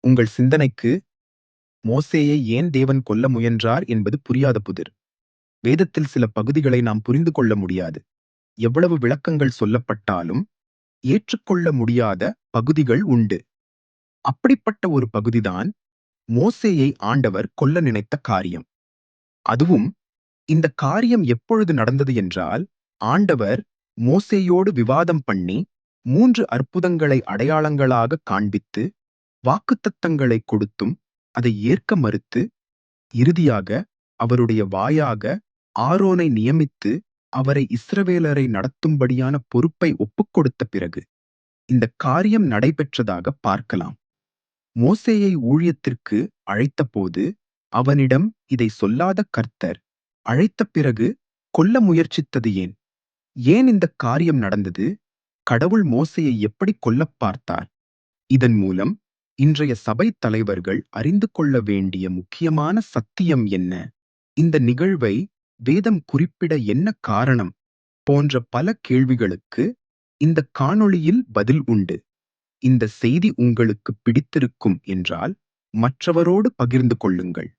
உங்கள் சிந்தனைக்கு மோசேயை ஏன் தேவன் கொல்ல முயன்றார் என்பது புரியாத புதிர். வேதத்தில் சில பகுதிகளை நாம் புரிந்து கொள்ள முடியாது. எவ்வளவு விளக்கங்கள் சொல்லப்பட்டாலும் ஏற்றுக்கொள்ள முடியாத பகுதிகள் உண்டு. அப்படிப்பட்ட ஒரு பகுதிதான் மோசேயை ஆண்டவர் கொல்ல நினைத்த காரியம். அதுவும் இந்த காரியம் எப்பொழுது நடந்தது என்றால், ஆண்டவர் மோசேயோடு விவாதம் பண்ணி 3 அற்புதங்களை அடையாளங்களாக காண்பித்து வாக்குத்தத்தங்களை கொடுத்தும் அதை ஏற்க மறுத்து, இறுதியாக அவருடைய வாயாக ஆரோனை நியமித்து அவரை இஸ்ரவேலரை நடத்தும்படியான பொறுப்பை ஒப்புக்கொடுத்த பிறகு இந்த காரியம் நடைபெற்றதாக பார்க்கலாம். மோசேயை ஊழியத்திற்கு அழைத்தபோது அவனிடம் இதை சொல்லாத கர்த்தர் அழைத்த பிறகு கொல்ல முயற்சித்தது ஏன்? ஏன் இந்த காரியம் நடந்தது? கடவுள் மோசேயை எப்படி கொல்லப் பார்த்தார்? இதன் மூலம் இன்றைய சபை தலைவர்கள் அறிந்து கொள்ள வேண்டிய முக்கியமான சத்தியம் என்ன? இந்த நிகழ்வை வேதம் குறிப்பிட என்ன காரணம்? போன்ற பல கேள்விகளுக்கு இந்த காணொளியில் பதில் உண்டு. இந்த செய்தி உங்களுக்கு பிடித்திருக்கும் என்றால் மற்றவரோடு பகிர்ந்து கொள்ளுங்கள்.